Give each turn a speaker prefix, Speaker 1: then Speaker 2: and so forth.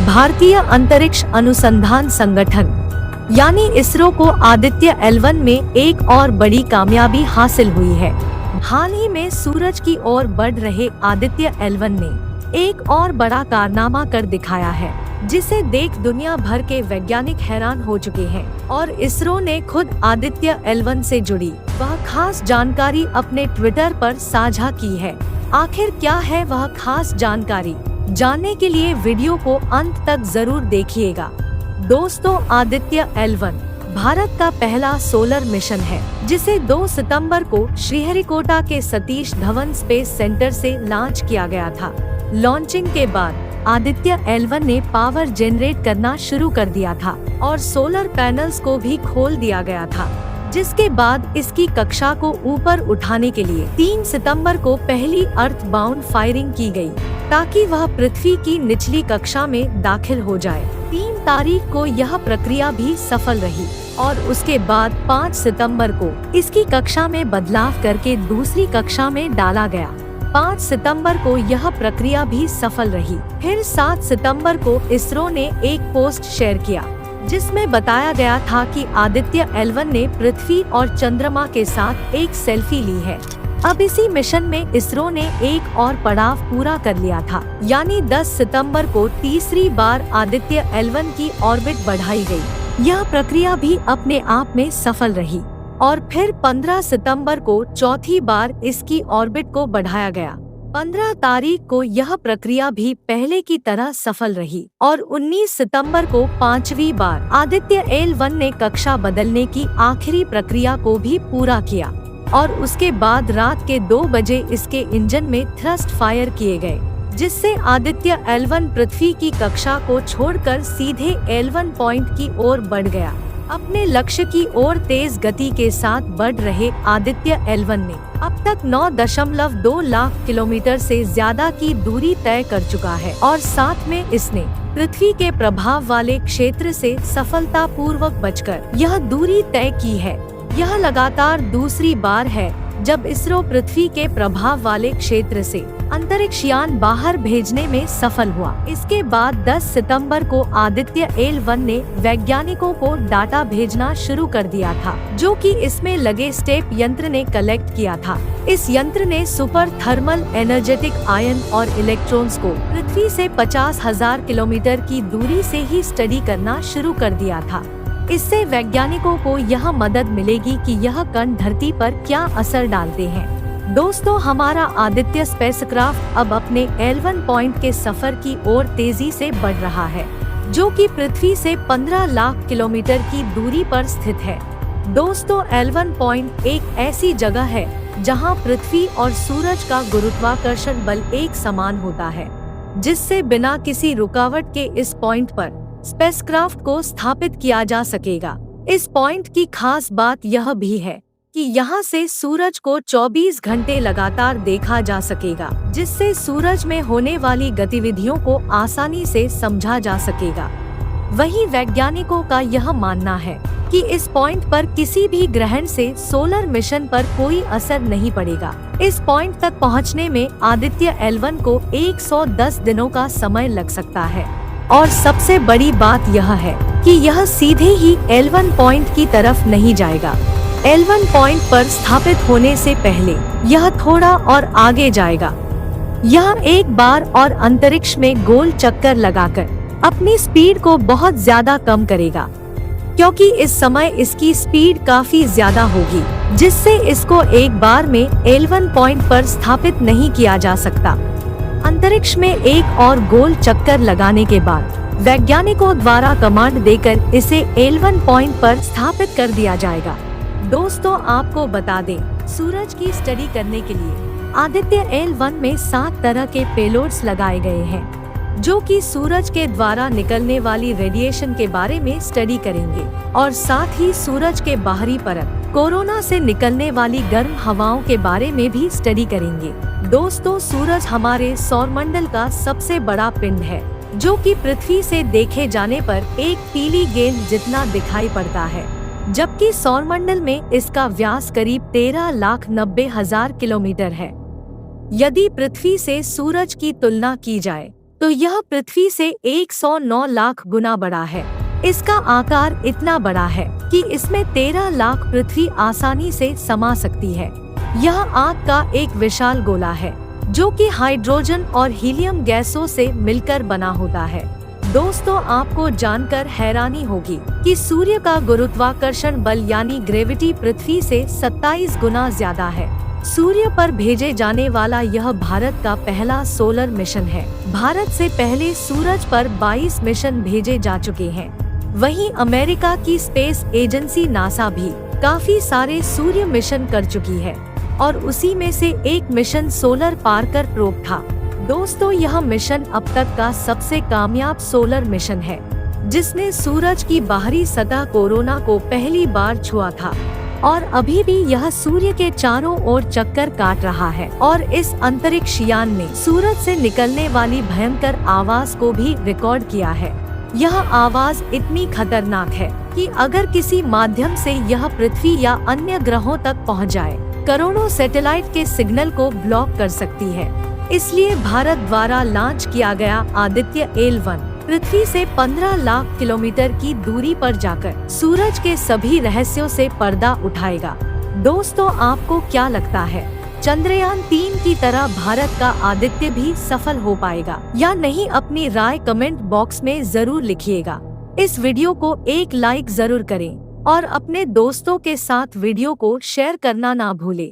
Speaker 1: भारतीय अंतरिक्ष अनुसंधान संगठन यानी इसरो को आदित्य L1 में एक और बड़ी कामयाबी हासिल हुई है। हाल ही में सूरज की ओर बढ़ रहे आदित्य L1 ने एक और बड़ा कारनामा कर दिखाया है, जिसे देख दुनिया भर के वैज्ञानिक हैरान हो चुके हैं और इसरो ने खुद आदित्य L1 से जुड़ी वह खास जानकारी अपने ट्विटर पर साझा की है। आखिर क्या है वह खास जानकारी, जानने के लिए वीडियो को अंत तक जरूर देखिएगा। दोस्तों, आदित्य L1 भारत का पहला सोलर मिशन है, जिसे 2 सितंबर को श्रीहरिकोटा के सतीश धवन स्पेस सेंटर से लॉन्च किया गया था। लॉन्चिंग के बाद आदित्य L1 ने पावर जनरेट करना शुरू कर दिया था और सोलर पैनल्स को भी खोल दिया गया था, जिसके बाद इसकी कक्षा को ऊपर उठाने के लिए 3 सितंबर को पहली अर्थ बाउंड फायरिंग की गई, ताकि वह पृथ्वी की निचली कक्षा में दाखिल हो जाए। 3 तारीख को यह प्रक्रिया भी सफल रही और उसके बाद 5 सितंबर को इसकी कक्षा में बदलाव करके दूसरी कक्षा में डाला गया। 5 सितंबर को यह प्रक्रिया भी सफल रही। फिर 7 सितंबर को इसरो ने एक पोस्ट शेयर किया, जिसमें बताया गया था कि आदित्य L1 ने पृथ्वी और चंद्रमा के साथ एक सेल्फी ली है। अब इसी मिशन में इसरो ने एक और पड़ाव पूरा कर लिया था, यानी 10 सितंबर को तीसरी बार आदित्य L1 की ऑर्बिट बढ़ाई गई। यह प्रक्रिया भी अपने आप में सफल रही और फिर 15 सितंबर को चौथी बार इसकी ऑर्बिट को बढ़ाया गया। 15 तारीख को यह प्रक्रिया भी पहले की तरह सफल रही और 19 सितंबर को 5वीं बार आदित्य L1 ने कक्षा बदलने की आखिरी प्रक्रिया को भी पूरा किया और उसके बाद रात के 2 बजे इसके इंजन में थ्रस्ट फायर किए गए, जिससे आदित्य L1 पृथ्वी की कक्षा को छोड़कर सीधे L1 पॉइंट की ओर बढ़ गया। अपने लक्ष्य की ओर तेज गति के साथ बढ़ रहे आदित्य L1 ने अब तक 9.2 लाख किलोमीटर से ज्यादा की दूरी तय कर चुका है और साथ में इसने पृथ्वी के प्रभाव वाले क्षेत्र से सफलतापूर्वक बचकर यह दूरी तय की है। यह लगातार दूसरी बार है जब इसरो पृथ्वी के प्रभाव वाले क्षेत्र से अंतरिक्ष यान बाहर भेजने में सफल हुआ। इसके बाद 10 सितंबर को आदित्य L1 ने वैज्ञानिकों को डाटा भेजना शुरू कर दिया था, जो कि इसमें लगे स्टेप यंत्र ने कलेक्ट किया था। इस यंत्र ने सुपर थर्मल एनर्जेटिक आयन और इलेक्ट्रॉन्स को पृथ्वी से 50,000 किलोमीटर की दूरी से ही स्टडी करना शुरू कर दिया था। इससे वैज्ञानिकों को यह मदद मिलेगी कि यह कण धरती पर क्या असर डालते हैं। दोस्तों, हमारा आदित्य स्पेसक्राफ्ट अब अपने L1 पॉइंट के सफर की ओर तेजी से बढ़ रहा है, जो कि पृथ्वी से 15 लाख किलोमीटर की दूरी पर स्थित है। दोस्तों, L1 पॉइंट एक ऐसी जगह है जहां पृथ्वी और सूरज का गुरुत्वाकर्षण बल एक समान होता है, जिससे बिना किसी रुकावट के इस पॉइंट पर स्पेसक्राफ्ट को स्थापित किया जा सकेगा। इस पॉइंट की खास बात यह भी है कि यहाँ से सूरज को 24 घंटे लगातार देखा जा सकेगा, जिससे सूरज में होने वाली गतिविधियों को आसानी से समझा जा सकेगा। वहीं वैज्ञानिकों का यह मानना है कि इस पॉइंट पर किसी भी ग्रहण से सोलर मिशन पर कोई असर नहीं पड़ेगा। इस पॉइंट तक पहुँचने में आदित्य L1 को 110 दिनों का समय लग सकता है और सबसे बड़ी बात यह है कि यह सीधे ही L1 पॉइंट की तरफ नहीं जाएगा। L1 पॉइंट पर स्थापित होने से पहले यह थोड़ा और आगे जाएगा। यह एक बार और अंतरिक्ष में गोल चक्कर लगाकर अपनी स्पीड को बहुत ज्यादा कम करेगा, क्योंकि इस समय इसकी स्पीड काफी ज्यादा होगी, जिससे इसको एक बार में L1 पॉइंट पर स्थापित नहीं किया जा सकता। अंतरिक्ष में एक और गोल चक्कर लगाने के बाद वैज्ञानिकों द्वारा कमांड देकर इसे L1 पॉइंट पर स्थापित कर दिया जाएगा। दोस्तों, आपको बता दें, सूरज की स्टडी करने के लिए आदित्य L1 में 7 तरह के पेलोड्स लगाए गए हैं, जो कि सूरज के द्वारा निकलने वाली रेडिएशन के बारे में स्टडी करेंगे और साथ ही सूरज के बाहरी परत कोरोना से निकलने वाली गर्म हवाओं के बारे में भी स्टडी करेंगे। दोस्तों, सूरज हमारे सौरमंडल का सबसे बड़ा पिंड है, जो कि पृथ्वी से देखे जाने पर एक पीली गेंद जितना दिखाई पड़ता है, जबकि सौरमंडल में इसका व्यास करीब 13,90,000 किलोमीटर है। यदि पृथ्वी से सूरज की तुलना की जाए तो यह पृथ्वी से 109 लाख गुना बड़ा है। इसका आकार इतना बड़ा है कि इसमें 13 लाख पृथ्वी आसानी से समा सकती है। यह आग का एक विशाल गोला है जो कि हाइड्रोजन और हीलियम गैसों से मिलकर बना होता है। दोस्तों, आपको जानकर हैरानी होगी कि सूर्य का गुरुत्वाकर्षण बल यानी ग्रेविटी पृथ्वी से 27 गुना ज्यादा है। सूर्य पर भेजे जाने वाला यह भारत का पहला सोलर मिशन है। भारत से पहले सूरज पर 22 मिशन भेजे जा चुके हैं। वहीं अमेरिका की स्पेस एजेंसी नासा भी काफी सारे सूर्य मिशन कर चुकी है और उसी में से एक मिशन सोलर पार्कर प्रोब था। दोस्तों, यह मिशन अब तक का सबसे कामयाब सोलर मिशन है जिसने सूरज की बाहरी सतह कोरोना को पहली बार छुआ था और अभी भी यह सूर्य के चारों ओर चक्कर काट रहा है और इस अंतरिक्ष यान ने सूरज से निकलने वाली भयंकर आवाज को भी रिकॉर्ड किया है। यह आवाज इतनी खतरनाक है कि अगर किसी माध्यम से यह पृथ्वी या अन्य ग्रहों तक पहुंच जाए, करोड़ों सैटेलाइट के सिग्नल को ब्लॉक कर सकती है। इसलिए भारत द्वारा लॉन्च किया गया आदित्य L1 पृथ्वी से 15 लाख किलोमीटर की दूरी पर जाकर सूरज के सभी रहस्यों से पर्दा उठाएगा। दोस्तों, आपको क्या लगता है, चंद्रयान 3 की तरह भारत का आदित्य भी सफल हो पाएगा या नहीं? अपनी राय कमेंट बॉक्स में जरूर लिखिएगा। इस वीडियो को एक लाइक जरूर करें और अपने दोस्तों के साथ वीडियो को शेयर करना ना भूलें।